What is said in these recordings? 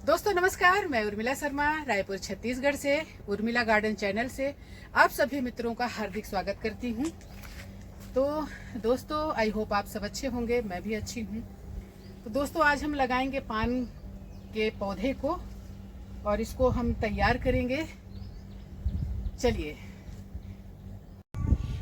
दोस्तों नमस्कार, मैं उर्मिला शर्मा रायपुर छत्तीसगढ़ से उर्मिला गार्डन चैनल से आप सभी मित्रों का हार्दिक स्वागत करती हूं। तो दोस्तों आई होप आप सब अच्छे होंगे, मैं भी अच्छी हूं। तो दोस्तों आज हम लगाएंगे पान के पौधे को और इसको हम तैयार करेंगे। चलिए।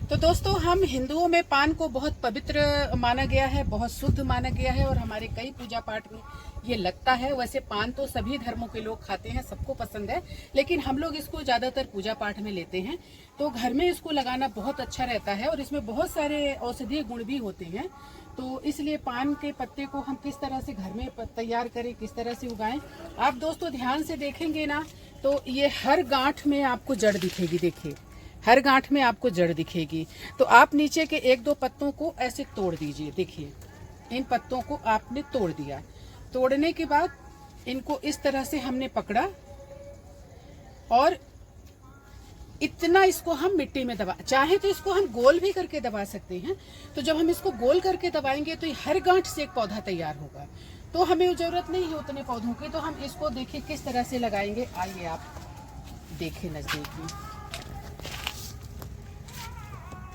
तो दोस्तों हम हिंदुओं में पान को बहुत पवित्र माना गया है, बहुत शुद्ध माना गया है और हमारे कई पूजा पाठ में ये लगता है। वैसे पान तो सभी धर्मों के लोग खाते हैं, सबको पसंद है, लेकिन हम लोग इसको ज्यादातर पूजा पाठ में लेते हैं। तो घर में इसको लगाना बहुत अच्छा रहता है और इसमें बहुत सारे औषधीय गुण भी होते हैं। तो इसलिए पान के पत्ते को हम किस तरह से घर में तैयार करें, किस तरह से उगाएं, आप दोस्तों ध्यान से देखेंगे ना तो ये हर गांठ में आपको जड़ दिखेगी। देखिए हर गांठ में आपको जड़ दिखेगी। तो आप नीचे के एक दो पत्तों को ऐसे तोड़ दीजिए। देखिए इन पत्तों को आपने तोड़ दिया। तोड़ने के बाद इनको इस तरह से हमने पकड़ा और इतना इसको हम मिट्टी में दबा, चाहे तो इसको हम गोल भी करके दबा सकते हैं। तो जब हम इसको गोल करके दबाएंगे तो हर गांठ से एक पौधा तैयार होगा। तो हमें जरूरत नहीं है उतने पौधों की। तो हम इसको देखिए किस तरह से लगाएंगे, आइए आप देखिए नजदीक में।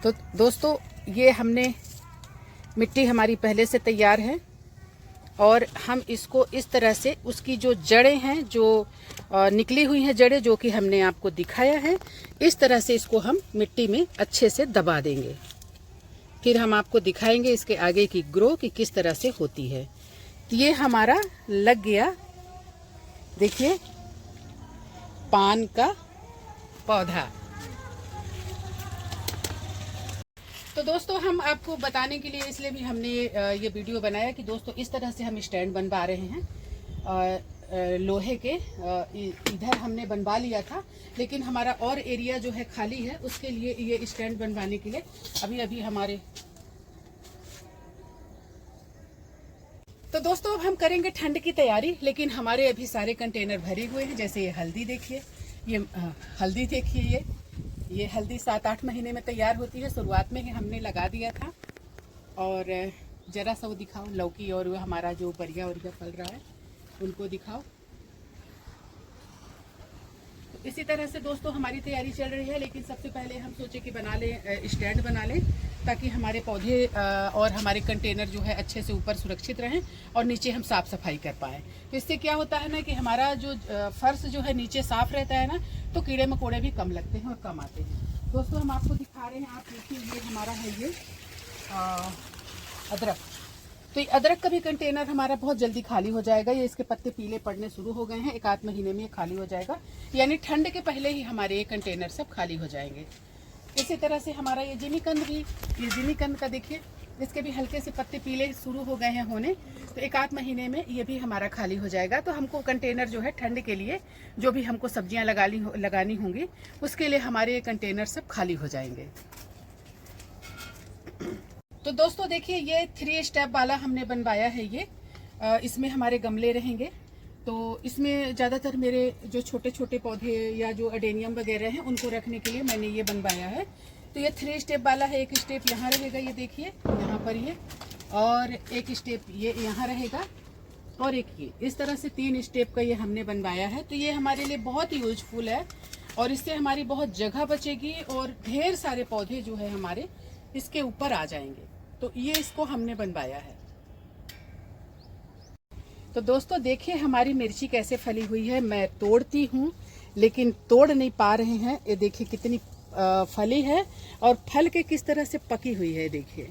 तो दोस्तों ये हमने मिट्टी हमारी पहले से तैयार है और हम इसको इस तरह से उसकी जो जड़ें हैं, जो निकली हुई हैं जड़ें, जो कि हमने आपको दिखाया है, इस तरह से इसको हम मिट्टी में अच्छे से दबा देंगे। फिर हम आपको दिखाएंगे इसके आगे की ग्रो कि किस तरह से होती है। तो ये हमारा लग गया, देखिए पान का पौधा। तो दोस्तों हम आपको बताने के लिए इसलिए भी हमने ये वीडियो बनाया कि दोस्तों इस तरह से हम स्टैंड बनवा रहे हैं। लोहे के इधर हमने बनवा लिया था, लेकिन हमारा और एरिया जो है खाली है, उसके लिए ये स्टैंड बनवाने के लिए अभी हमारे। तो दोस्तों अब हम करेंगे ठंड की तैयारी, लेकिन हमारे अभी सारे कंटेनर भरे हुए हैं। जैसे ये हल्दी देखिए, ये हल्दी देखिए, ये हल्दी 7-8 महीने में तैयार होती है। शुरुआत में ही हमने लगा दिया था। और जरा सा वो दिखाओ लौकी और वो हमारा जो बरिया वरिया फल रहा है उनको दिखाओ। तो इसी तरह से दोस्तों हमारी तैयारी चल रही है। लेकिन सबसे पहले हम सोचे कि बना लें, स्टैंड बना लें, ताकि हमारे पौधे और हमारे कंटेनर जो है अच्छे से ऊपर सुरक्षित रहें और नीचे हम साफ सफाई कर पाएँ। तो इससे क्या होता है ना कि हमारा जो फर्श जो है नीचे साफ रहता है ना, तो कीड़े मकोड़े भी कम लगते हैं और कम आते हैं। दोस्तों हम आपको दिखा रहे हैं, आप देखिए ये हमारा है ये अदरक। तो ये अदरक का भी कंटेनर हमारा बहुत जल्दी खाली हो जाएगा। ये इसके पत्ते पीले पड़ने शुरू हो गए हैं, 1-8 महीने में ये खाली हो जाएगा। यानी ठंड के पहले ही हमारे ये कंटेनर सब खाली हो जाएंगे। इसी तरह से हमारा ये जिमीकंद भी, ये जिमीकंद का देखिए, इसके भी हल्के से पत्ते पीले शुरू हो गए हैं होने। तो 1-8 महीने में ये भी हमारा खाली हो जाएगा। तो हमको कंटेनर जो है ठंड के लिए जो भी हमको सब्जियां लगानी होंगी, उसके लिए हमारे ये कंटेनर सब खाली हो जाएंगे। तो दोस्तों देखिए ये 3 स्टेप वाला हमने बनवाया है ये। इसमें हमारे गमले रहेंगे। तो इसमें ज़्यादातर मेरे जो छोटे छोटे पौधे या जो अडेनियम वगैरह हैं उनको रखने के लिए मैंने ये बनवाया है। तो ये 3 स्टेप वाला है। एक स्टेप यहाँ रहेगा, ये देखिए यहाँ पर ये, और एक स्टेप ये यहाँ रहेगा, और एक ये, इस तरह से 3 स्टेप का ये हमने बनवाया है। तो ये हमारे लिए बहुत ही यूजफुल है और इससे हमारी बहुत जगह बचेगी और ढेर सारे पौधे जो है हमारे इसके ऊपर आ जाएंगे। तो ये इसको हमने बनवाया है। तो दोस्तों देखिए हमारी मिर्ची कैसे फली हुई है। मैं तोड़ती हूँ लेकिन तोड़ नहीं पा रहे हैं। ये देखिए कितनी फली है और फल के किस तरह से पकी हुई है। देखिए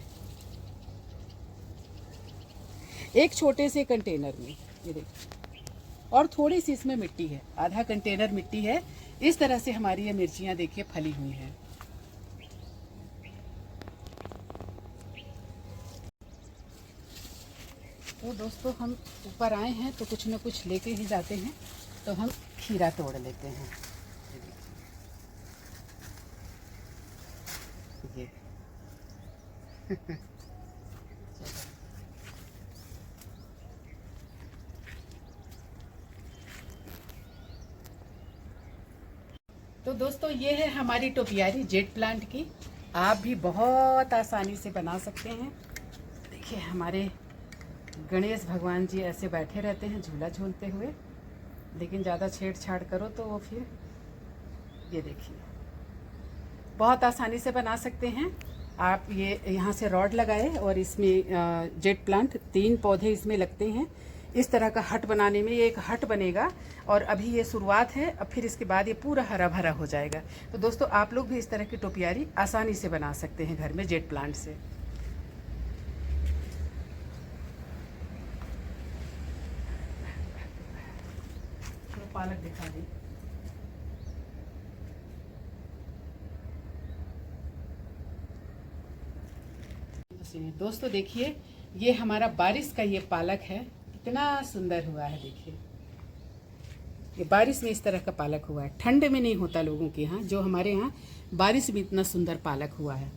एक छोटे से कंटेनर में ये देखिए, और थोड़ी सी इसमें मिट्टी है, आधा कंटेनर मिट्टी है। इस तरह से हमारी ये मिर्चियाँ देखिए फली हुई हैं। तो दोस्तों हम ऊपर आए हैं तो कुछ न कुछ लेके ही जाते हैं। तो हम खीरा तोड़ लेते हैं। ये तो दोस्तों ये है हमारी टोपियारी जेट प्लांट की। आप भी बहुत आसानी से बना सकते हैं। देखिए हमारे गणेश भगवान जी ऐसे बैठे रहते हैं झूला झूलते हुए। लेकिन ज़्यादा छेड़छाड़ करो तो वो फिर, ये देखिए बहुत आसानी से बना सकते हैं आप। ये यहाँ से रॉड लगाए और इसमें जेट प्लांट 3 पौधे इसमें लगते हैं। इस तरह का हट बनाने में ये एक हट बनेगा और अभी ये शुरुआत है, अब फिर इसके बाद ये पूरा हरा भरा हो जाएगा। तो दोस्तों आप लोग भी इस तरह की टोपियारी आसानी से बना सकते हैं घर में जेट प्लांट से। तो पालक दिखा दी। दोस्तों देखिए ये हमारा बारिश का ये पालक है, कितना सुंदर हुआ है। देखिए ये बारिश में इस तरह का पालक हुआ है, ठंड में नहीं होता लोगों के यहाँ, जो हमारे यहाँ बारिश में इतना सुंदर पालक हुआ है।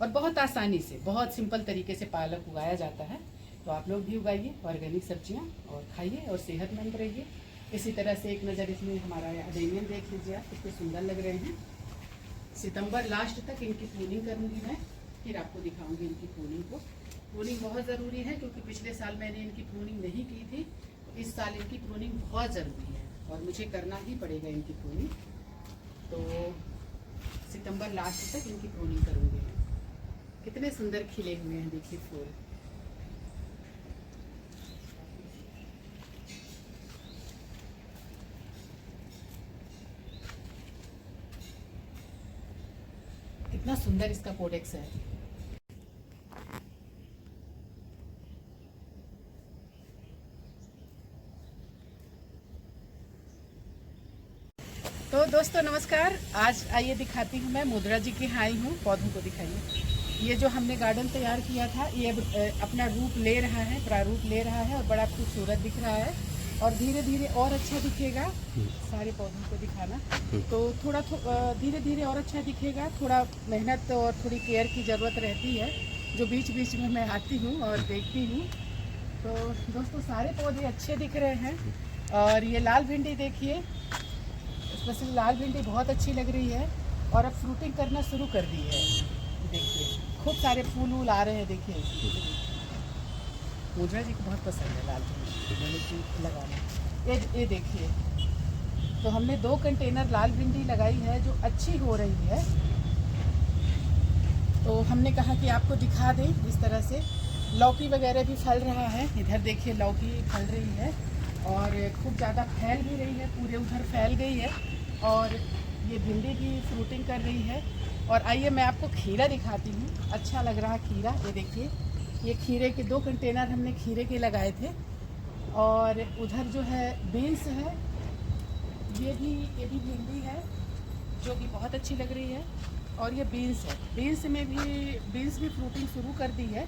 और बहुत आसानी से, बहुत सिंपल तरीके से पालक उगाया जाता है। तो आप लोग भी उगाइए ऑर्गेनिक सब्जियां और खाइए और सेहतमंद रहिए। इसी तरह से एक नज़र इसमें हमारा अडेनियम देख लीजिए आप, कितने सुंदर लग रहे हैं। सितंबर लास्ट तक इनकी प्रूनिंग करूंगी मैं, फिर आपको दिखाऊंगी इनकी प्रूनिंग को। प्रूनिंग बहुत ज़रूरी है क्योंकि पिछले साल मैंने इनकी प्रूनिंग नहीं की थी, तो इस साल इनकी प्रूनिंग बहुत ज़रूरी है और मुझे करना ही पड़ेगा इनकी प्रूनिंग। तो सितंबर लास्ट तक इनकी प्रूनिंग करूंगी मैं। कितने सुंदर खिले हुए हैं देखिए फूल। कितना सुंदर इसका कोडेक्स है। तो दोस्तों नमस्कार, आज आइए दिखाती हूँ मैं मुद्रा जी के यहाँ आई हूँ। पौधों को दिखाइए। ये जो हमने गार्डन तैयार किया था ये अपना रूप ले रहा है, प्रारूप ले रहा है और बड़ा खूबसूरत दिख रहा है और धीरे धीरे और अच्छा दिखेगा। सारे पौधों को दिखाना, तो थोड़ा धीरे धीरे और अच्छा दिखेगा। थोड़ा मेहनत और थोड़ी केयर की ज़रूरत रहती है, जो बीच बीच में मैं आती हूँ और देखती हूँ। तो दोस्तों सारे पौधे अच्छे दिख रहे हैं। और ये लाल भिंडी देखिए, स्पेशली लाल भिंडी बहुत अच्छी लग रही है और अब फ्रूटिंग करना शुरू कर दी है। देखिए खूब सारे फूल वूल आ रहे हैं। देखिए मुद्रा जी को बहुत पसंद है लाल भिंडी लगाना। ये देखिए, तो हमने 2 कंटेनर लाल भिंडी लगाई है जो अच्छी हो रही है। तो हमने कहा कि आपको दिखा दें इस तरह से। लौकी वगैरह भी फल रहा है, इधर देखिए लौकी फल रही है और खूब ज़्यादा फैल भी रही है, पूरे उधर फैल गई है। और ये भिंडी भी फ्रूटिंग कर रही है। और आइए मैं आपको खीरा दिखाती हूँ, अच्छा लग रहा है खीरा। ये देखिए, ये खीरे के 2 कंटेनर हमने खीरे के लगाए थे। और उधर जो है बीन्स है, ये भी भिंडी है जो कि बहुत अच्छी लग रही है। और ये बीन्स है, बीन्स भी फ्रूटिंग शुरू कर दी है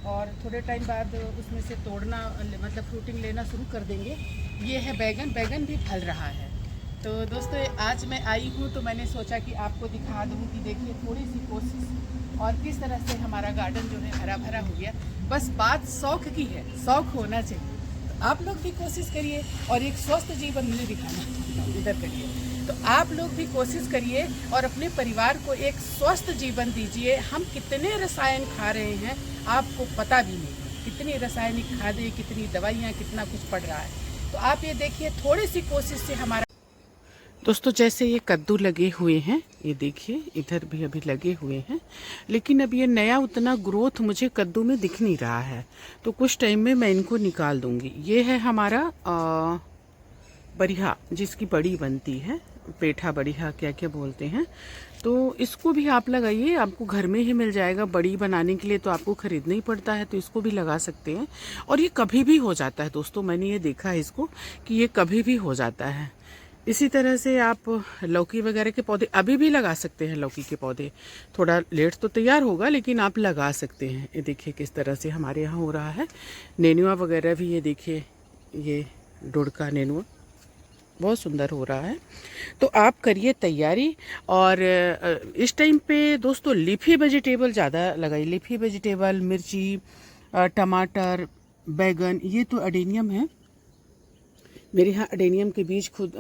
और थोड़े टाइम बाद उसमें से तोड़ना, मतलब फ्रूटिंग लेना शुरू कर देंगे। ये है बैगन, बैगन भी फल रहा है। तो दोस्तों आज मैं आई हूँ तो मैंने सोचा कि आपको दिखा दूँ कि देखिए थोड़ी सी कोशिश और किस तरह से हमारा गार्डन जो है हरा भरा हो गया। बस बात शौक की है, शौक होना चाहिए। तो आप लोग भी कोशिश करिए और एक स्वस्थ जीवन मुझे दिखाना इधर करिए। तो आप लोग भी कोशिश करिए और अपने परिवार को एक स्वस्थ जीवन दीजिए। हम कितने रसायन खा रहे हैं आपको पता भी नहीं, कितनी रासायनिक खादें, कितनी दवाइयाँ, कितना कुछ पड़ रहा है। तो आप ये देखिए थोड़ी सी कोशिश से हमारा। दोस्तों जैसे ये कद्दू लगे हुए हैं, ये देखिए इधर भी अभी लगे हुए हैं, लेकिन अब ये नया उतना ग्रोथ मुझे कद्दू में दिख नहीं रहा है। तो कुछ टाइम में मैं इनको निकाल दूंगी। ये है हमारा बढ़िया, जिसकी बड़ी बनती है, पेठा बढ़िया क्या क्या बोलते हैं। तो इसको भी आप लगाइए, आपको घर में ही मिल जाएगा। बड़ी बनाने के लिए तो आपको खरीदना ही पड़ता है, तो इसको भी लगा सकते हैं। और ये कभी भी हो जाता है दोस्तों, मैंने ये देखा है इसको कि ये कभी भी हो जाता है। इसी तरह से आप लौकी वगैरह के पौधे अभी भी लगा सकते हैं। लौकी के पौधे थोड़ा लेट तो तैयार होगा, लेकिन आप लगा सकते हैं। ये देखिए किस तरह से हमारे यहाँ हो रहा है। नेनुआ वगैरह भी, ये देखिए ये डोड़का नेनुआ बहुत सुंदर हो रहा है। तो आप करिए तैयारी। और इस टाइम पे दोस्तों लीफी वेजिटेबल ज़्यादा लगाइए। लीफी वेजिटेबल, मिर्ची, टमाटर, बैगन, ये तो अडेनियम है। मेरे यहाँ अडेनियम के बीज खुद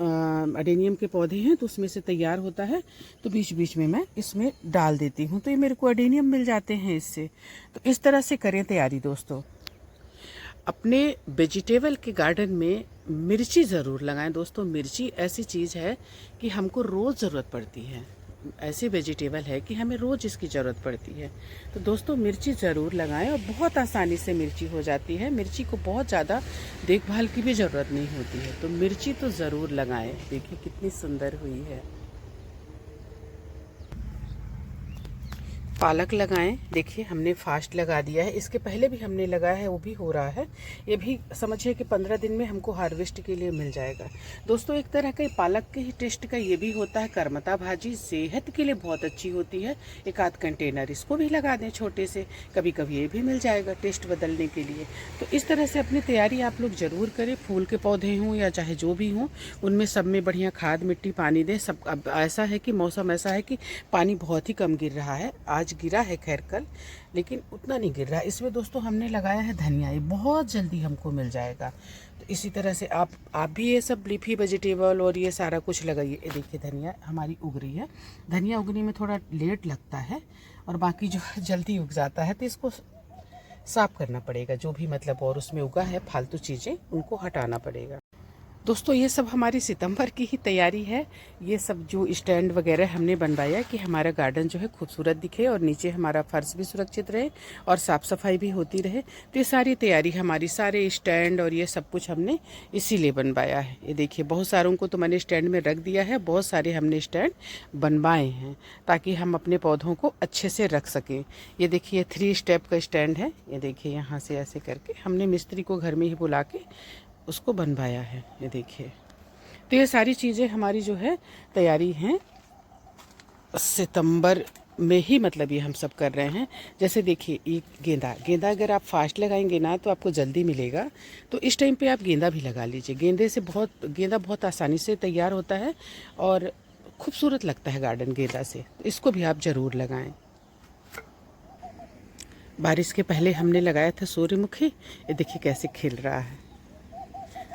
अडेनियम के पौधे हैं, तो उसमें से तैयार होता है, तो बीच बीच में मैं इसमें डाल देती हूँ, तो ये मेरे को अडेनियम मिल जाते हैं इससे। तो इस तरह से करें तैयारी दोस्तों। अपने वेजिटेबल के गार्डन में मिर्ची ज़रूर लगाएं दोस्तों। मिर्ची ऐसी चीज़ है कि हमको रोज़ ज़रूरत पड़ती है, ऐसी वेजिटेबल है कि हमें रोज़ इसकी ज़रूरत पड़ती है। तो दोस्तों मिर्ची ज़रूर लगाएं और बहुत आसानी से मिर्ची हो जाती है। मिर्ची को बहुत ज़्यादा देखभाल की भी ज़रूरत नहीं होती है, तो मिर्ची तो ज़रूर लगाएं। देखिए कितनी सुंदर हुई है। पालक लगाएं। देखिए हमने फास्ट लगा दिया है, इसके पहले भी हमने लगाया है, वो भी हो रहा है। ये भी समझिए कि 15 दिन में हमको हार्वेस्ट के लिए मिल जाएगा। दोस्तों एक तरह का पालक के ही टेस्ट का ये भी होता है करमता भाजी, सेहत के लिए बहुत अच्छी होती है। एक आध कंटेनर इसको भी लगा दें छोटे से, कभी कभी ये भी मिल जाएगा टेस्ट बदलने के लिए। तो इस तरह से अपनी तैयारी आप लोग ज़रूर करें। फूल के पौधे हों या चाहे जो भी हों, उनमें सब में बढ़िया खाद मिट्टी पानी दें। सब अब ऐसा है कि मौसम ऐसा है कि पानी बहुत ही कम गिर रहा है। आज गिरा है खैर कल, लेकिन उतना नहीं गिर रहा है। इसमें दोस्तों हमने लगाया है धनिया, ये बहुत जल्दी हमको मिल जाएगा। तो इसी तरह से आप भी ये सब लीफी वेजिटेबल और ये सारा कुछ लगाइए। ये देखिए धनिया हमारी उग रही है। धनिया उगने में थोड़ा लेट लगता है और बाकी जो जल्दी उग जाता है, तो इसको साफ करना पड़ेगा। जो भी मतलब और उसमें उगा है फालतू चीज़ें, उनको हटाना पड़ेगा। दोस्तों ये सब हमारी सितंबर की ही तैयारी है। ये सब जो स्टैंड वगैरह हमने बनवाया कि हमारा गार्डन जो है खूबसूरत दिखे और नीचे हमारा फर्श भी सुरक्षित रहे और साफ़ सफाई भी होती रहे। तो ये सारी तैयारी हमारी, सारे स्टैंड और ये सब कुछ हमने इसीलिए बनवाया है। ये देखिए बहुत सारों को तो मैंने स्टैंड में रख दिया है, बहुत सारे हमने स्टैंड बनवाए हैं ताकि हम अपने पौधों को अच्छे से रख सकें। ये देखिए 3 स्टेप का स्टैंड है। ये देखिए यहाँ से ऐसे करके हमने मिस्त्री को घर में ही बुला के उसको बनवाया है। ये देखिए, तो ये सारी चीज़ें हमारी जो है तैयारी हैं सितंबर में ही, मतलब ये हम सब कर रहे हैं। जैसे देखिए ये गेंदा अगर आप फास्ट लगाएंगे ना तो आपको जल्दी मिलेगा। तो इस टाइम पे आप गेंदा भी लगा लीजिए। गेंदा बहुत आसानी से तैयार होता है और खूबसूरत लगता है गार्डन गेंदा से। तो इसको भी आप ज़रूर लगाएं। बारिश के पहले हमने लगाया था सूर्यमुखी, ये देखिए कैसे खिल रहा है।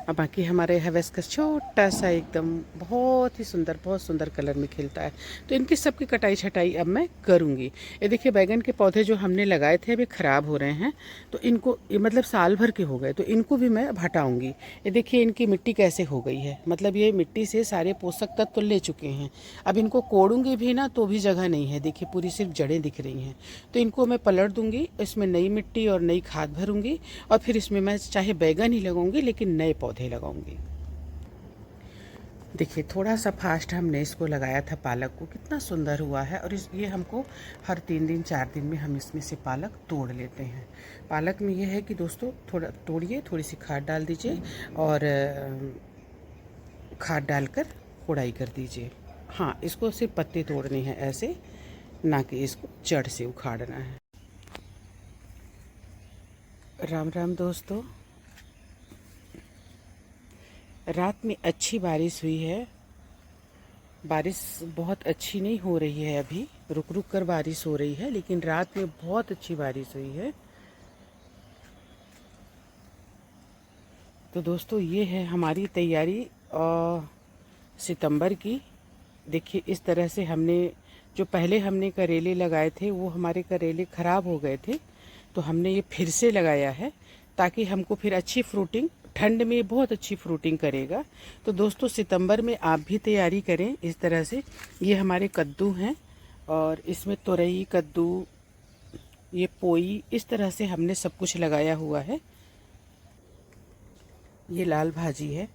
और बाकी हमारे हिबिस्कस छोटा सा एकदम बहुत सुंदर कलर में खिलता है। तो इनकी सबकी कटाई छटाई अब मैं करूँगी। ये देखिए बैगन के पौधे जो हमने लगाए थे अभी ख़राब हो रहे हैं, तो इनको ये मतलब साल भर के हो गए, तो इनको भी मैं अब हटाऊँगी। ये देखिए इनकी मिट्टी कैसे हो गई है, मतलब ये मिट्टी से सारे पोषक तत्व तो ले चुके हैं। अब इनको कोड़ूंगी भी ना तो भी जगह नहीं है। देखिए पूरी सिर्फ जड़ें दिख रही हैं। तो इनको मैं पलट दूँगी, इसमें नई मिट्टी और नई खाद भरूँगी और फिर इसमें मैं चाहे बैगन ही लगाऊँगी लेकिन नए पौधे लगाऊंगी। देखिए थोड़ा सा फास्ट हमने इसको लगाया था पालक को, कितना सुंदर हुआ है। और ये हमको हर 3 दिन 4 दिन में हम इसमें से पालक तोड़ लेते हैं। पालक में ये है कि दोस्तों थोड़ा तोड़िए, थोड़ी सी खाद डाल दीजिए और खाद डालकर कोड़ाई कर दीजिए। हाँ, इसको सिर्फ पत्ते तोड़ने हैं ऐसे, ना कि इसको जड़ से उखाड़ना है। राम राम दोस्तों, रात में अच्छी बारिश हुई है। बारिश बहुत अच्छी नहीं हो रही है, अभी रुक रुक कर बारिश हो रही है, लेकिन रात में बहुत अच्छी बारिश हुई है। तो दोस्तों ये है हमारी तैयारी सितंबर की। देखिए इस तरह से हमने जो पहले हमने करेले लगाए थे वो हमारे करेले ख़राब हो गए थे, तो हमने ये फिर से लगाया है ताकि हमको फिर अच्छी फ्रूटिंग, ठंड में बहुत अच्छी फ्रूटिंग करेगा। तो दोस्तों सितंबर में आप भी तैयारी करें इस तरह से। ये हमारे कद्दू हैं और इसमें तोरई, कद्दू, ये पोई, इस तरह से हमने सब कुछ लगाया हुआ है। ये लाल भाजी है।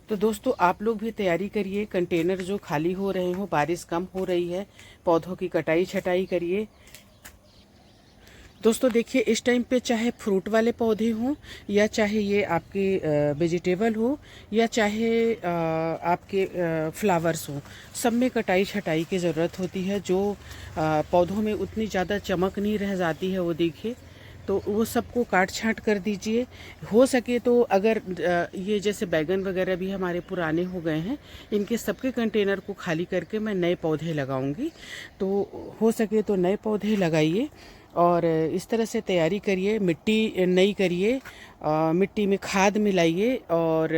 तो दोस्तों आप लोग भी तैयारी करिए। कंटेनर जो खाली हो रहे हो, बारिश कम हो रही है, पौधों की कटाई छटाई करिए। दोस्तों देखिए इस टाइम पे चाहे फ्रूट वाले पौधे हों या चाहे ये आपके वेजिटेबल हो या चाहे आपके फ्लावर्स हों, सब में कटाई छटाई की ज़रूरत होती है। जो पौधों में उतनी ज़्यादा चमक नहीं रह जाती है, वो देखिए, तो वो सबको काट छांट कर दीजिए। हो सके तो अगर ये जैसे बैगन वगैरह भी हमारे पुराने हो गए हैं, इनके सबके कंटेनर को खाली करके मैं नए पौधे लगाऊंगी। तो हो सके तो नए पौधे लगाइए और इस तरह से तैयारी करिए। मिट्टी नई करिए, मिट्टी में खाद मिलाइए और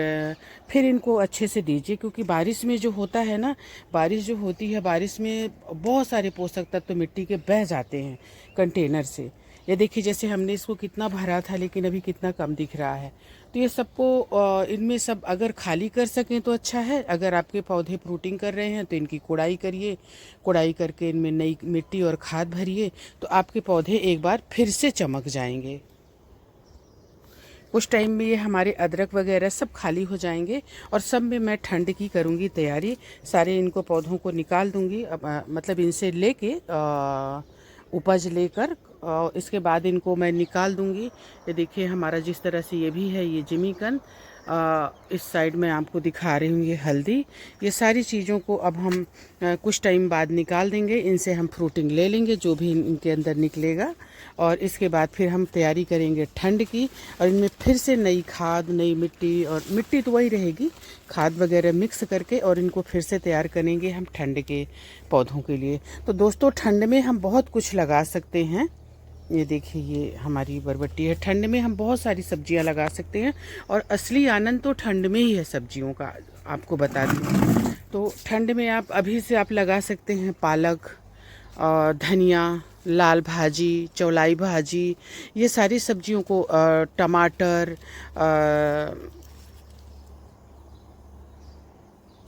फिर इनको अच्छे से दीजिए। क्योंकि बारिश में जो होता है ना, बारिश जो होती है, बारिश में बहुत सारे पोषक तत्व तो मिट्टी के बह जाते हैं कंटेनर से। ये देखिए जैसे हमने इसको कितना भरा था लेकिन अभी कितना कम दिख रहा है। तो ये सबको इनमें सब अगर खाली कर सकें तो अच्छा है। अगर आपके पौधे फ्रूटिंग कर रहे हैं तो इनकी कोड़ाई करिए, कोड़ाई करके इनमें नई मिट्टी और खाद भरिए, तो आपके पौधे एक बार फिर से चमक जाएंगे। कुछ टाइम में ये हमारे अदरक वगैरह सब खाली हो जाएंगे और सब में मैं ठंड की करूँगी तैयारी। सारे इनको पौधों को निकाल दूँगी, मतलब इनसे लेके उपज लेकर इसके बाद इनको मैं निकाल दूँगी। ये देखिए हमारा जिस तरह से ये भी है, ये जिमीकंद, इस साइड में आपको दिखा रही हूँ ये हल्दी। ये सारी चीज़ों को अब हम कुछ टाइम बाद निकाल देंगे। इनसे हम फ्रूटिंग ले लेंगे जो भी इनके अंदर निकलेगा, और इसके बाद फिर हम तैयारी करेंगे ठंड की, और इनमें फिर से नई खाद, नई मिट्टी, और मिट्टी तो वही रहेगी, खाद वगैरह मिक्स करके, और इनको फिर से तैयार करेंगे हम ठंड के पौधों के लिए। तो दोस्तों ठंड में हम बहुत कुछ लगा सकते हैं। ये देखिए ये हमारी बरबट्टी है। ठंड में हम बहुत सारी सब्जियां लगा सकते हैं, और असली आनंद तो ठंड में ही है सब्जियों का, आपको बता दूँ। तो ठंड में आप अभी से आप लगा सकते हैं पालक, धनिया, लाल भाजी, चौलाई भाजी, ये सारी सब्जियों को, टमाटर,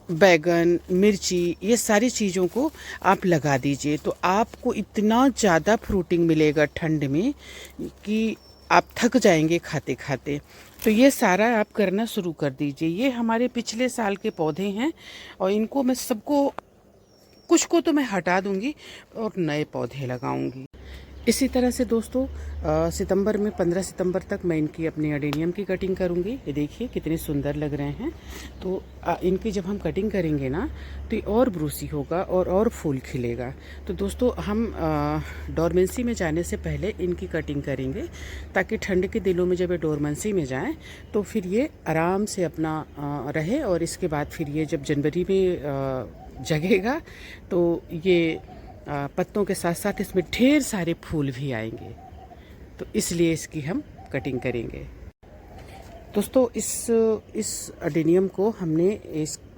बैगन, मिर्ची, ये सारी चीज़ों को आप लगा दीजिए। तो आपको इतना ज़्यादा फ्रूटिंग मिलेगा ठंड में कि आप थक जाएंगे खाते खाते। तो ये सारा आप करना शुरू कर दीजिए। ये हमारे पिछले साल के पौधे हैं, और इनको मैं सबको, कुछ को तो मैं हटा दूंगी और नए पौधे लगाऊंगी। इसी तरह से दोस्तों सितंबर में 15 सितंबर तक मैं इनकी अपनी अडेनियम की कटिंग करूंगी। ये देखिए कितने सुंदर लग रहे हैं। तो इनकी जब हम कटिंग करेंगे ना, तो ये और ब्रूसी होगा और फूल खिलेगा। तो दोस्तों हम डोरमेंसी में जाने से पहले इनकी कटिंग करेंगे, ताकि ठंड के दिनों में जब ये डोरमेंसी में जाएं तो फिर ये आराम से अपना रहे, और इसके बाद फिर ये जब जनवरी में जगेगा तो ये पत्तों के साथ साथ इसमें ढेर सारे फूल भी आएंगे। तो इसलिए इसकी हम कटिंग करेंगे। दोस्तों इस अडेनियम को हमने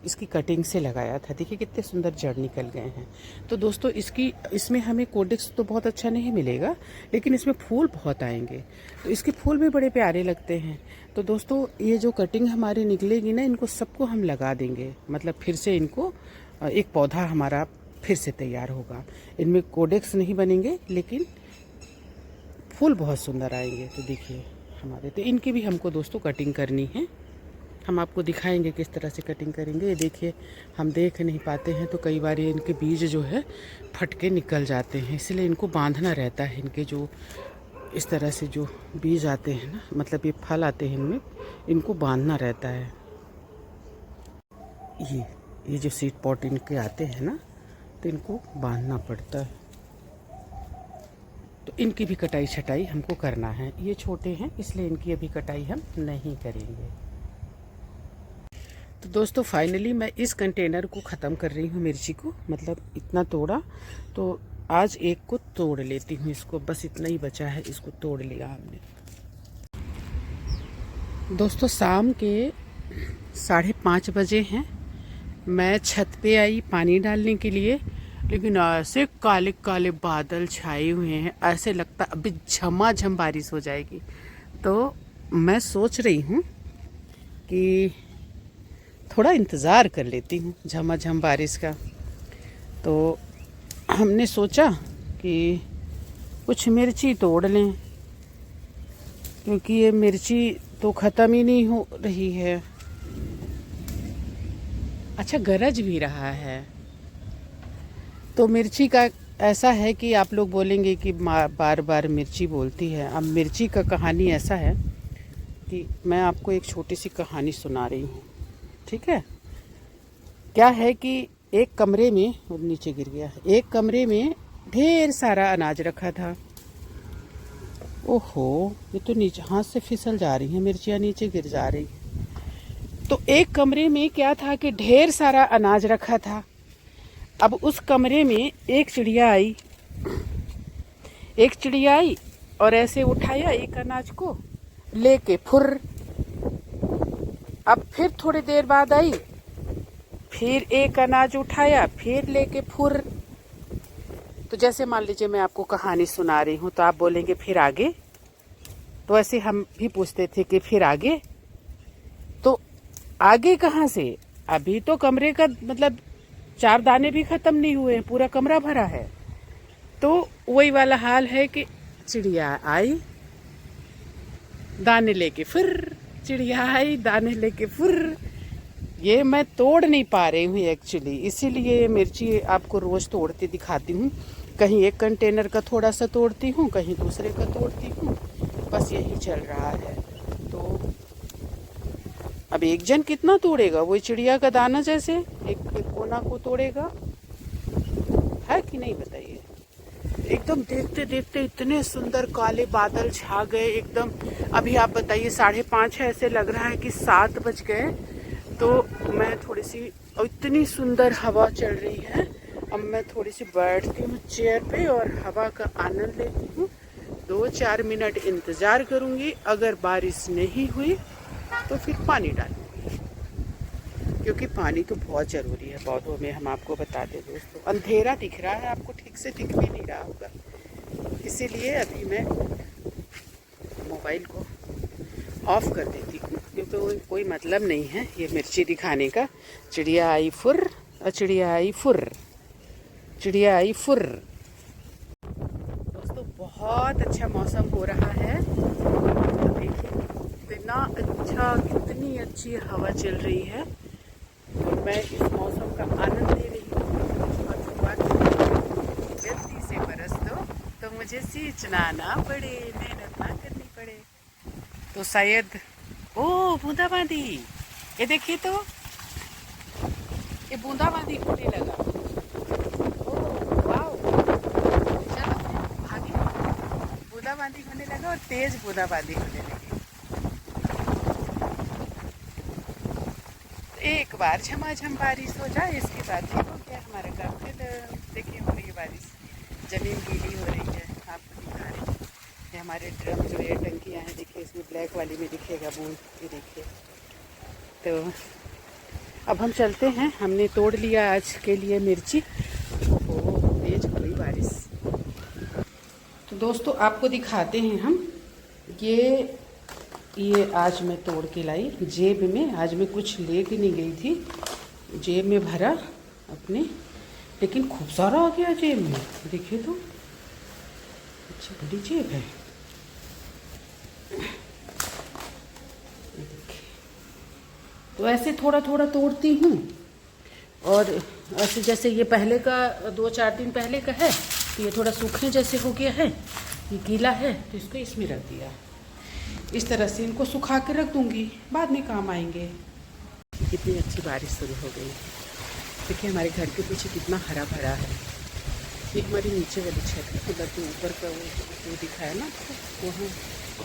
इसकी कटिंग से लगाया था। देखिए कितने सुंदर जड़ निकल गए हैं। तो दोस्तों इसमें हमें कोडेक्स तो बहुत अच्छा नहीं मिलेगा, लेकिन इसमें फूल बहुत आएंगे। तो इसके फूल भी बड़े प्यारे लगते हैं। तो दोस्तों ये जो कटिंग हमारी निकलेगी ना, इनको सबको हम लगा देंगे। मतलब फिर से इनको एक पौधा हमारा फिर से तैयार होगा। इनमें कोडेक्स नहीं बनेंगे, लेकिन फूल बहुत सुंदर आएंगे। तो देखिए हमारे, तो इनकी भी हमको दोस्तों कटिंग करनी है। हम आपको दिखाएंगे किस तरह से कटिंग करेंगे। ये देखिए हम देख नहीं पाते हैं, तो कई बार ये इनके बीज जो है फट के निकल जाते हैं, इसलिए इनको बांधना रहता है। इनके जो इस तरह से जो बीज आते हैं ना, मतलब ये फल आते हैं, इनमें इनको बांधना रहता है। ये जो सीड पॉट इनके आते हैं ना, तो इनको बांधना पड़ता है। तो इनकी भी कटाई छटाई हमको करना है। ये छोटे हैं इसलिए इनकी अभी कटाई हम नहीं करेंगे। तो दोस्तों फाइनली मैं इस कंटेनर को ख़त्म कर रही हूँ। मिर्ची को मतलब इतना तोड़ा, तो आज एक को तोड़ लेती हूँ। इसको बस इतना ही बचा है, इसको तोड़ लिया हमने। दोस्तों शाम के 5:30 बजे हैं। मैं छत पे आई पानी डालने के लिए, लेकिन ऐसे काले काले बादल छाए हुए हैं, ऐसे लगता अभी झमाझम बारिश हो जाएगी। तो मैं सोच रही हूँ कि थोड़ा इंतज़ार कर लेती हूँ झमाझम बारिश का। तो हमने सोचा कि कुछ मिर्ची तोड़ लें, क्योंकि ये मिर्ची तो ख़त्म ही नहीं हो रही है। अच्छा गरज भी रहा है। तो मिर्ची का ऐसा है कि आप लोग बोलेंगे कि बार बार मिर्ची बोलती है। अब मिर्ची का कहानी ऐसा है कि मैं आपको एक छोटी सी कहानी सुना रही हूँ, ठीक है। क्या है कि एक कमरे में, नीचे गिर गया, एक कमरे में ढेर सारा अनाज रखा था। ओहो, ये तो नीचे हाथ से फिसल जा रही है, मिर्चियाँ नीचे गिर जा रही है। तो एक कमरे में क्या था कि ढेर सारा अनाज रखा था। अब उस कमरे में एक चिड़िया आई और ऐसे उठाया एक अनाज को लेके फुर। अब फिर थोड़ी देर बाद आई, फिर एक अनाज उठाया, फिर लेके फुर। तो जैसे मान लीजिए मैं आपको कहानी सुना रही हूँ तो आप बोलेंगे फिर आगे, तो ऐसे हम भी पूछते थे कि फिर आगे, तो आगे कहाँ से? अभी तो कमरे का मतलब 4 दाने भी खत्म नहीं हुए हैं, पूरा कमरा भरा है। तो वही वाला हाल है कि चिड़िया आई दाने लेके फिर, चिड़िया आई दाने लेके फिर। ये मैं तोड़ नहीं पा रही हूँ एक्चुअली, इसीलिए मिर्ची आपको रोज तोड़ती दिखाती हूँ। कहीं एक कंटेनर का थोड़ा सा तोड़ती हूँ, कहीं दूसरे का तोड़ती हूँ, बस यही चल रहा है। तो अब एक जन कितना तोड़ेगा? वही चिड़िया का दाना जैसे एक कोना को तोड़ेगा, है कि नहीं बताइए। एकदम देखते देखते इतने सुंदर काले बादल छा गए एकदम। अभी आप बताइए 5:30 है, ऐसे लग रहा है कि 7 बज गए। तो मैं थोड़ी सी, इतनी सुंदर हवा चल रही है, अब मैं थोड़ी सी बैठती हूँ चेयर पे और हवा का आनंद लेती हूँ। 2-4 मिनट इंतज़ार करूँगी, अगर बारिश नहीं हुई तो फिर पानी डालूंगी, क्योंकि पानी तो बहुत ज़रूरी है पौधों में। हम आपको बता दें दोस्तों, अंधेरा दिख रहा है, आपको ठीक से दिख भी नहीं रहा होगा, इसीलिए अभी मैं मोबाइल को ऑफ कर देती हूँ, क्योंकि कोई मतलब नहीं है ये मिर्ची दिखाने का। चिड़िया आई फुर और चिड़िया आई फुर, चिड़िया आई फुर। दोस्तों बहुत अच्छा मौसम हो रहा है, तो देखिए इतना अच्छा, कितनी अच्छी हवा चल रही है। तो मैं इस मौसम का आनंद ले रही हूँ। और जल्दी से बरस दो तो मुझे सींचना ना पड़े, मेहनत ना करनी पड़े। तो शायद ओ बूंदाबांदी, ये देखिए तो ये बूंदाबांदी होने लगा। ओ वाओ, चलो आगे बूंदाबांदी होने लगा और तेज बूंदाबांदी होने लगी। एक बार झमाझम बारिश हो जाए, इसके बाद ठीक हो गया हमारा काम। फिर देखिए हो रही है बारिश, ज़मीन गीली हो रही है, आपको दिखा रही है। ये हमारे ड्रम जो है, टंकियाँ हैं, देखिए इसमें ब्लैक वाली में दिखेगा बूंद, ये देखिए। तो अब हम चलते हैं, हमने तोड़ लिया आज के लिए मिर्ची। तेज हो गई बारिश। तो दोस्तों आपको दिखाते हैं हम, ये आज मैं तोड़ के लाई जेब में। आज मैं कुछ लेके नहीं गई थी, जेब में भरा अपने, लेकिन खूब सारा आ गया जेब में। देखिए तो अच्छी बड़ी जेब है। तो ऐसे थोड़ा थोड़ा तोड़ती हूँ, और ऐसे जैसे ये पहले का 2-4 दिन पहले का है, तो ये थोड़ा सूखने जैसे हो गया है, ये गीला है, तो इसको इसमें रख दिया। इस तरह से इनको सुखा के रख दूंगी, बाद में काम आएंगे। कितनी अच्छी बारिश शुरू हो गई। देखिए हमारे घर के पीछे कितना हरा भरा है। ये हमारी नीचे वाली छत है, मतलब जो ऊपर का वो दिखाया ना आपको, वहाँ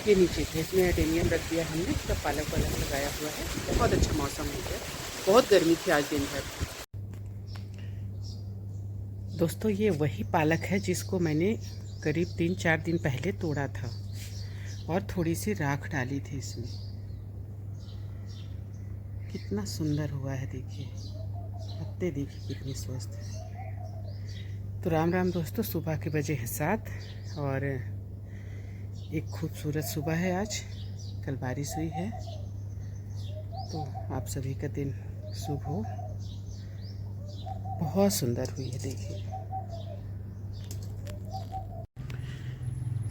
ये नीचे थे, इसमें एडेनियम रख दिया हमने, सब पालक वालक लगाया हुआ है। बहुत अच्छा मौसम हो गया, बहुत गर्मी थी आज दिन भर। दोस्तों ये वही पालक है जिसको मैंने करीब 3-4 दिन पहले तोड़ा था, और थोड़ी सी राख डाली थी इसमें। कितना सुंदर हुआ है, देखिए पत्ते देखिए कितने स्वस्थ हैं। तो राम राम दोस्तों, सुबह के बजे हैं 7 और एक खूबसूरत सुबह है आज। कल बारिश हुई है, तो आप सभी का दिन शुभ हो। बहुत सुंदर हुई है देखिए।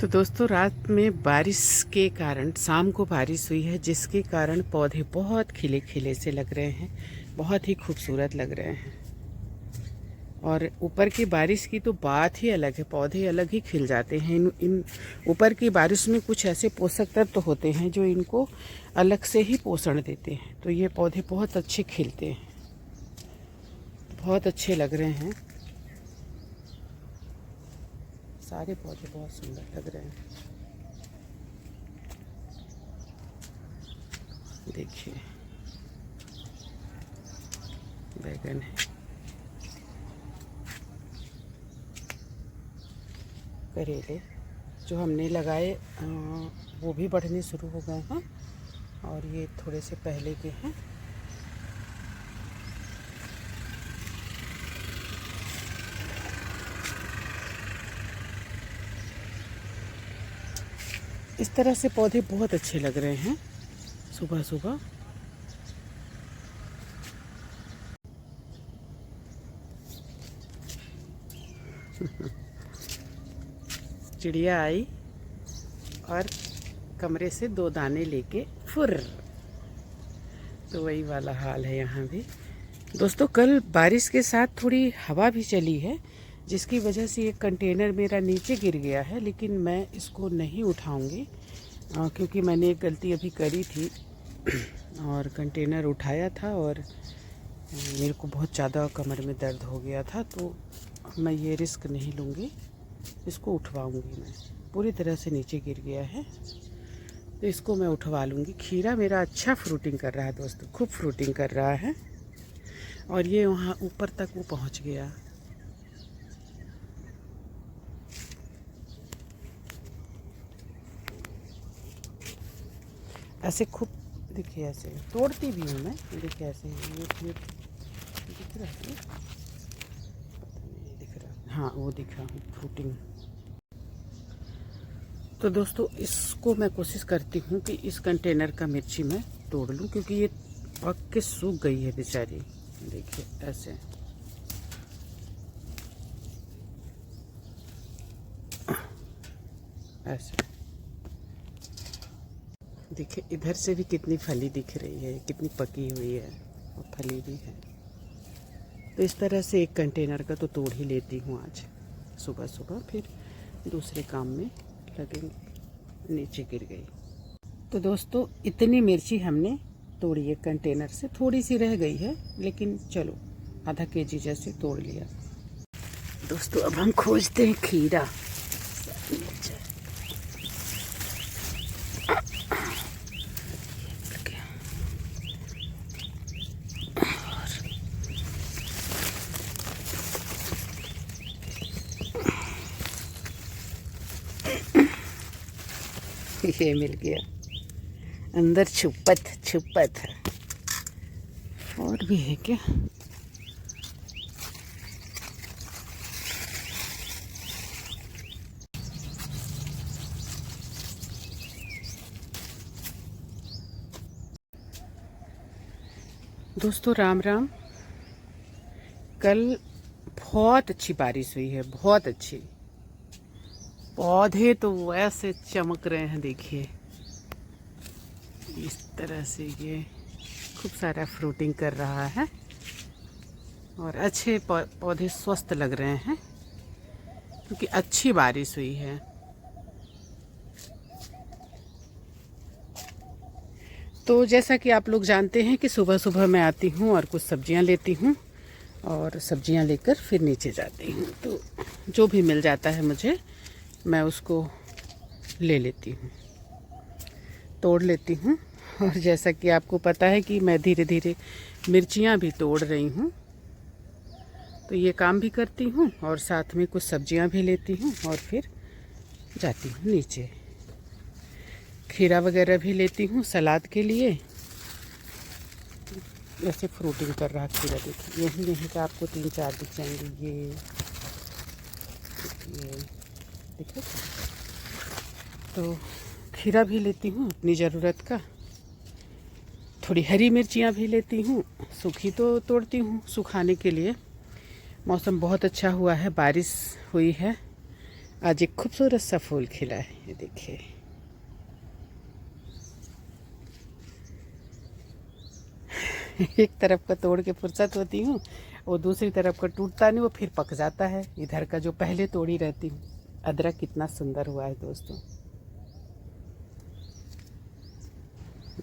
तो दोस्तों रात में बारिश के कारण, शाम को बारिश हुई है, जिसके कारण पौधे बहुत खिले खिले से लग रहे हैं, बहुत ही खूबसूरत लग रहे हैं। और ऊपर की बारिश की तो बात ही अलग है, पौधे अलग ही खिल जाते हैं। इन ऊपर की बारिश में कुछ ऐसे पोषक तत्व होते हैं जो इनको अलग से ही पोषण देते हैं, तो ये पौधे बहुत अच्छे खिलते हैं, बहुत अच्छे लग रहे हैं। सारे पौधे बहुत सुंदर लग रहे हैं। देखिए बैगन है, करेले जो हमने लगाए वो भी बढ़ने शुरू हो गए हैं, और ये थोड़े से पहले के हैं। इस तरह से पौधे बहुत अच्छे लग रहे हैं सुबह सुबह। चिड़िया आई और कमरे से 2 दाने लेके फुर। तो वही वाला हाल है यहाँ भी। दोस्तों कल बारिश के साथ थोड़ी हवा भी चली है, जिसकी वजह से एक कंटेनर मेरा नीचे गिर गया है, लेकिन मैं इसको नहीं उठाऊंगी क्योंकि मैंने एक गलती अभी करी थी और कंटेनर उठाया था और मेरे को बहुत ज़्यादा कमर में दर्द हो गया था, तो मैं ये रिस्क नहीं लूँगी, इसको उठवाऊँगी। मैं पूरी तरह से नीचे गिर गया है तो इसको मैं उठवा लूँगी। खीरा मेरा अच्छा फ्रूटिंग कर रहा है दोस्तों, खूब फ्रूटिंग कर रहा है और ये वहाँ ऊपर तक वो पहुँच गया। ऐसे खूब देखिए, ऐसे तोड़ती भी हूँ मैं। देखिए ऐसे ये फिर दिख रहा है, दिख रहा, हाँ वो दिख रहा है फ्रूटिंग। तो दोस्तों इसको मैं कोशिश करती हूँ कि इस कंटेनर का मिर्ची मैं तोड़ लूँ, क्योंकि ये पक के सूख गई है बेचारी। देखिए ऐसे ऐसे देखिए, इधर से भी कितनी फली दिख रही है, कितनी पकी हुई है और फली भी है। तो इस तरह से एक कंटेनर का तो तोड़ ही लेती हूँ आज सुबह सुबह, फिर दूसरे काम में लगेंगे। नीचे गिर गई। तो दोस्तों इतनी मिर्ची हमने तोड़ी है कंटेनर से, थोड़ी सी रह गई है लेकिन चलो आधा केजी जैसे तोड़ लिया। दोस्तों अब हम खोजते हैं खीरा। ये मिल गया, अंदर छुपत है। और भी है क्या? दोस्तों राम राम। कल बहुत अच्छी बारिश हुई है, बहुत अच्छी। पौधे तो वैसे चमक रहे हैं, देखिए इस तरह से ये खूब सारा फ्रूटिंग कर रहा है और अच्छे पौधे स्वस्थ लग रहे हैं क्योंकि अच्छी बारिश हुई है। तो जैसा कि आप लोग जानते हैं कि सुबह सुबह मैं आती हूँ और कुछ सब्जियाँ लेती हूँ और सब्जियाँ लेकर फिर नीचे जाती हूँ। तो जो भी मिल जाता है मुझे, मैं उसको ले लेती हूँ, तोड़ लेती हूँ। और जैसा कि आपको पता है कि मैं धीरे धीरे मिर्चियाँ भी तोड़ रही हूँ, तो ये काम भी करती हूँ और साथ में कुछ सब्जियाँ भी लेती हूँ और फिर जाती हूँ नीचे। खीरा वगैरह भी लेती हूँ सलाद के लिए। ऐसे फ्रूटिंग कर रहा खीरा, देखिए यही नहीं कि आपको 3-4 दिख जाएंगे। ये देखिए, तो खीरा भी लेती हूँ अपनी ज़रूरत का। थोड़ी हरी मिर्चियाँ भी लेती हूँ, सूखी तो तोड़ती हूँ सुखाने के लिए। मौसम बहुत अच्छा हुआ है, बारिश हुई है। आज एक खूबसूरत सा फूल खिला है, ये देखिए। एक तरफ का तोड़ के फुर्सत होती हूँ, वो दूसरी तरफ का टूटता नहीं, वो फिर पक जाता है। इधर का जो पहले तोड़ी रहती हूँ। अदरक कितना सुंदर हुआ है दोस्तों,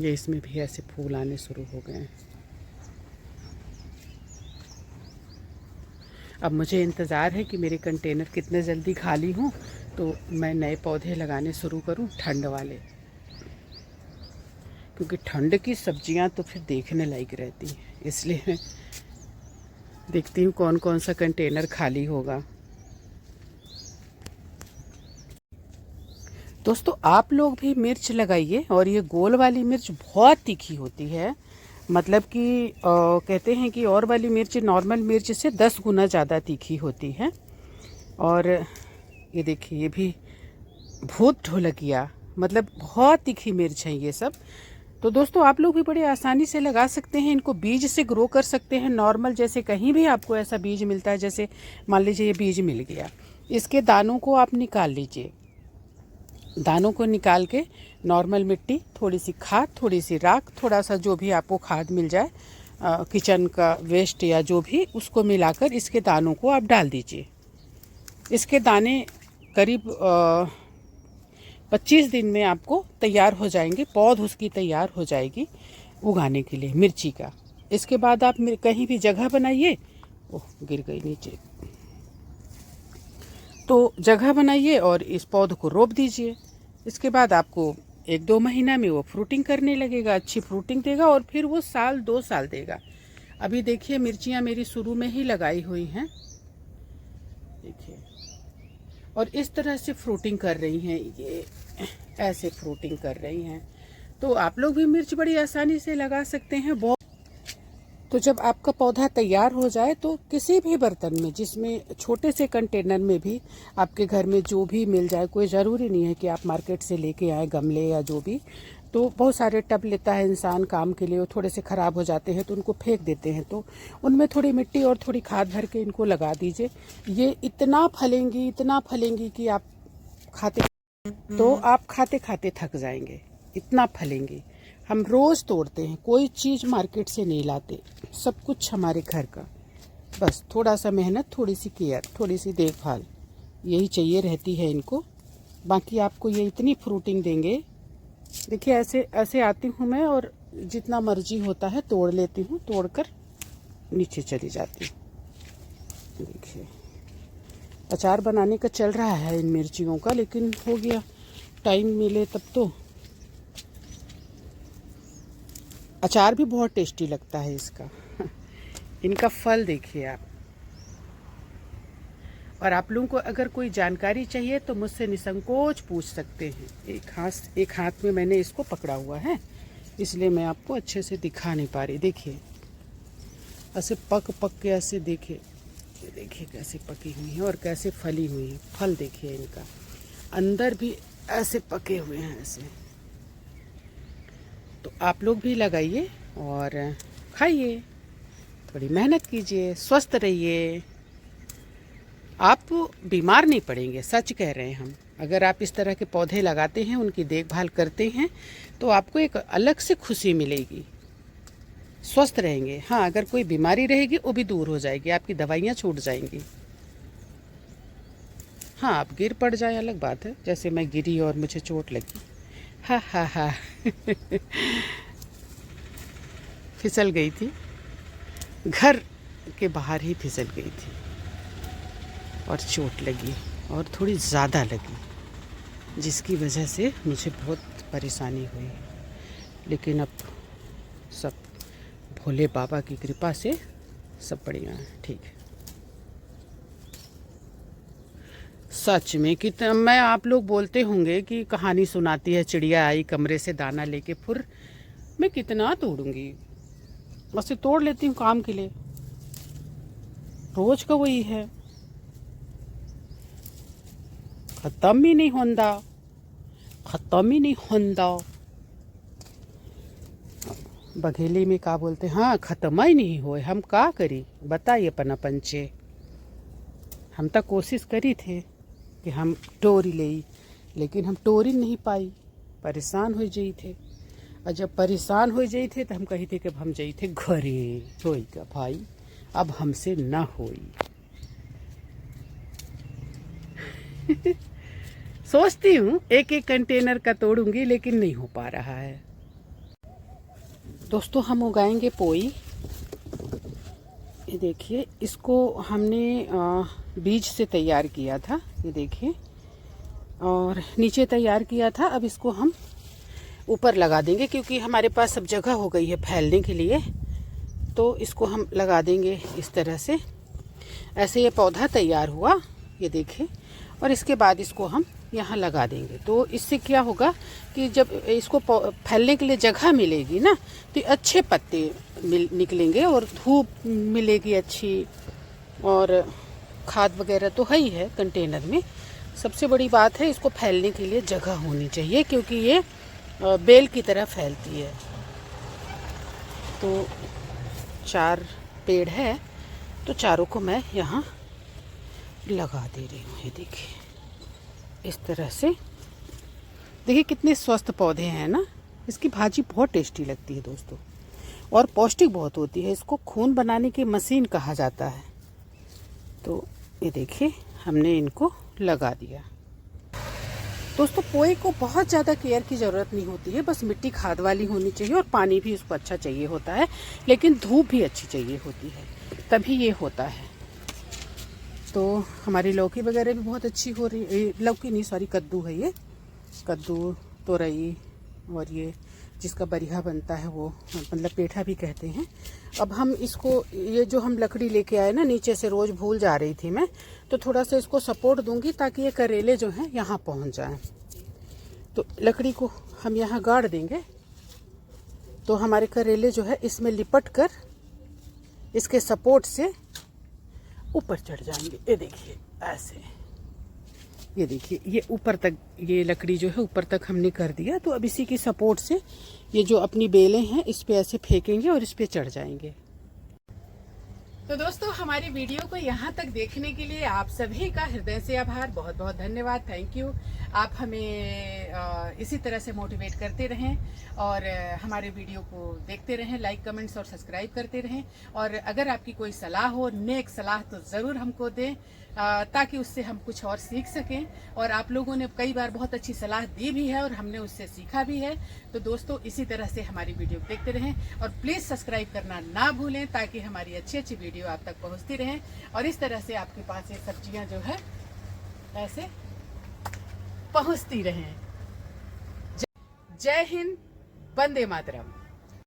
ये इसमें भी ऐसे फूल आने शुरू हो गए हैं। अब मुझे इंतज़ार है कि मेरे कंटेनर कितने जल्दी खाली हों तो मैं नए पौधे लगाने शुरू करूं, ठंड वाले, क्योंकि ठंड की सब्जियां तो फिर देखने लायक रहती हैं। इसलिए मैं देखती हूँ कौन कौन सा कंटेनर खाली होगा। दोस्तों आप लोग भी मिर्च लगाइए, और ये गोल वाली मिर्च बहुत तीखी होती है। मतलब कि कहते हैं कि और वाली मिर्च नॉर्मल मिर्च से 10 गुना ज़्यादा तीखी होती है। और ये देखिए, ये भी भूत ढोलकिया मतलब बहुत तीखी मिर्च है ये सब। तो दोस्तों आप लोग भी बड़े आसानी से लगा सकते हैं, इनको बीज से ग्रो कर सकते हैं नॉर्मल, जैसे कहीं भी आपको ऐसा बीज मिलता है। जैसे मान लीजिए ये बीज मिल गया, इसके दानों को आप निकाल लीजिए। दानों को निकाल के नॉर्मल मिट्टी, थोड़ी सी खाद, थोड़ी सी राख, थोड़ा सा जो भी आपको खाद मिल जाए, किचन का वेस्ट या जो भी, उसको मिलाकर इसके दानों को आप डाल दीजिए। इसके दाने करीब 25 दिन में आपको तैयार हो जाएंगे, पौध उसकी तैयार हो जाएगी उगाने के लिए मिर्ची का। इसके बाद आप कहीं भी जगह बनाइए, ओह गिर गई नीचे, तो जगह बनाइए और इस पौध को रोप दीजिए। इसके बाद आपको 1-2 महीना में वो फ्रूटिंग करने लगेगा, अच्छी फ्रूटिंग देगा और फिर वो 1-2 साल देगा। अभी देखिए मिर्चियाँ मेरी शुरू में ही लगाई हुई हैं, देखिए, और इस तरह से फ्रूटिंग कर रही हैं, ये ऐसे फ्रूटिंग कर रही हैं। तो आप लोग भी मिर्च बड़ी आसानी से लगा सकते हैं। बहुत तो जब आपका पौधा तैयार हो जाए तो किसी भी बर्तन में, जिसमें छोटे से कंटेनर में भी आपके घर में जो भी मिल जाए, कोई ज़रूरी नहीं है कि आप मार्केट से लेके आए गमले या जो भी, तो बहुत सारे टब लेता है इंसान काम के लिए, वो थोड़े से ख़राब हो जाते हैं तो उनको फेंक देते हैं। तो उनमें थोड़ी मिट्टी और थोड़ी खाद भर के इनको लगा दीजिए। ये इतना फलेंगी कि आप खाते खाते थक जाएंगे, इतना फलेंगी। हम रोज़ तोड़ते हैं, कोई चीज़ मार्केट से नहीं लाते, सब कुछ हमारे घर का। बस थोड़ा सा मेहनत, थोड़ी सी केयर, थोड़ी सी देखभाल, यही चाहिए रहती है इनको। बाकी आपको ये इतनी फ्रूटिंग देंगे। देखिए ऐसे ऐसे आती हूँ मैं और जितना मर्जी होता है तोड़ लेती हूँ, तोड़कर नीचे चली जाती हूँ। देखिए अचार बनाने का चल रहा है इन मिर्चियों का, लेकिन हो गया, टाइम मिले तब तो। अचार भी बहुत टेस्टी लगता है इसका। इनका फल देखिए आप। और आप लोगों को अगर कोई जानकारी चाहिए तो मुझसे निसंकोच पूछ सकते हैं। एक हाथ में मैंने इसको पकड़ा हुआ है, इसलिए मैं आपको अच्छे से दिखा नहीं पा रही। देखिए ऐसे पक के ऐसे देखिए कैसे पकी हुई है और कैसे फली हुई है। फल देखिए इनका, अंदर भी ऐसे पके हुए हैं ऐसे। तो आप लोग भी लगाइए और खाइए, थोड़ी मेहनत कीजिए, स्वस्थ रहिए। आप बीमार नहीं पड़ेंगे, सच कह रहे हैं हम। अगर आप इस तरह के पौधे लगाते हैं, उनकी देखभाल करते हैं, तो आपको एक अलग से खुशी मिलेगी, स्वस्थ रहेंगे। हाँ, अगर कोई बीमारी रहेगी वो भी दूर हो जाएगी, आपकी दवाइयाँ छूट जाएंगी। हाँ, आप गिर पड़ जाए अलग बात है, जैसे मैं गिरी और मुझे चोट लगी। हा फिसल गई थी, घर के बाहर ही फिसल गई थी और चोट लगी, और थोड़ी ज़्यादा लगी, जिसकी वजह से मुझे बहुत परेशानी हुई। लेकिन अब सब भोले बाबा की कृपा से सब बढ़िया है, ठीक है। सच में कितना, मैं आप लोग बोलते होंगे कि कहानी सुनाती है, चिड़िया आई कमरे से दाना लेके फुर। मैं कितना तोड़ूंगी, बस तोड़ लेती हूँ काम के लिए, रोज का वही है, खत्म ही नहीं होंदा। बघेली में का बोलते, हाँ खत्म ही नहीं होए, हम का करी बताइए अपना पंचे। हम तो कोशिश करी थे कि हम टोरी ले, लेकिन हम टोरी नहीं पाई, परेशान हो जाई थे। और जब परेशान हो जाई थे तो हम कही थे कि हम जाई थे घरे, होई का भाई अब हमसे ना होई। सोचती हूँ एक कंटेनर का तोड़ूंगी, लेकिन नहीं हो पा रहा है। दोस्तों हम उगाएंगे पोई। ये देखिए, इसको हमने बीज से तैयार किया था, ये देखिए, और नीचे तैयार किया था। अब इसको हम ऊपर लगा देंगे, क्योंकि हमारे पास सब जगह हो गई है फैलने के लिए, तो इसको हम लगा देंगे इस तरह से। ऐसे ये पौधा तैयार हुआ, ये देखिए, और इसके बाद इसको हम यहाँ लगा देंगे। तो इससे क्या होगा कि जब इसको फैलने के लिए जगह मिलेगी ना, तो अच्छे पत्ते निकलेंगे और धूप मिलेगी अच्छी, और खाद वगैरह तो है ही है कंटेनर में, सबसे बड़ी बात है इसको फैलने के लिए जगह होनी चाहिए, क्योंकि ये बेल की तरह फैलती है। तो 4 पेड़ है, तो चारों को मैं यहाँ लगा दे रही हूँ। ये देखिए इस तरह से। देखिए कितने स्वस्थ पौधे हैं ना। इसकी भाजी बहुत टेस्टी लगती है दोस्तों, और पौष्टिक बहुत होती है। इसको खून बनाने की मशीन कहा जाता है। तो ये देखिए हमने इनको लगा दिया। दोस्तों पोए को बहुत ज़्यादा केयर की ज़रूरत नहीं होती है, बस मिट्टी खाद वाली होनी चाहिए और पानी भी उसको अच्छा चाहिए होता है, लेकिन धूप भी अच्छी चाहिए होती है, तभी ये होता है। तो हमारी लौकी वगैरह भी बहुत अच्छी हो रही है। लौकी नहीं सॉरी, कद्दू है ये, कद्दू, तोरई, और ये जिसका बरिहा बनता है वो मतलब पेठा भी कहते हैं। अब हम इसको, ये जो हम लकड़ी लेके आए ना नीचे से, रोज़ भूल जा रही थी मैं, तो थोड़ा सा इसको सपोर्ट दूंगी ताकि ये करेले जो हैं यहाँ पहुँच जाएं। तो लकड़ी को हम यहाँ गाड़ देंगे तो हमारे करेले जो है इसमें लिपट कर इसके सपोर्ट से ऊपर चढ़ जाएंगे। ये देखिए ऐसे, ये देखिए ये ऊपर तक, ये लकड़ी जो है ऊपर तक हमने कर दिया। तो अब इसी की सपोर्ट से ये जो अपनी बेलें हैं इस पे ऐसे फेंकेंगे और इस पे चढ़ जाएंगे। तो दोस्तों हमारी वीडियो को यहाँ तक देखने के लिए आप सभी का हृदय से आभार, बहुत बहुत धन्यवाद, थैंक यू। आप हमें इसी तरह से मोटिवेट करते रहें और हमारे वीडियो को देखते रहें, लाइक कमेंट्स और सब्सक्राइब करते रहें। और अगर आपकी कोई सलाह हो, नेक सलाह, तो ज़रूर हमको दें ताकि उससे हम कुछ और सीख सकें। और आप लोगों ने कई बार बहुत अच्छी सलाह दी भी है और हमने उससे सीखा भी है। तो दोस्तों इसी तरह से हमारी वीडियो देखते रहें और प्लीज़ सब्सक्राइब करना ना भूलें ताकि हमारी अच्छी अच्छी वीडियो आप तक पहुंचती रहें और इस तरह से आपके पास ये सब्जियां जो है ऐसे पहुंचती रहें। जय हिंद, वंदे मातरम।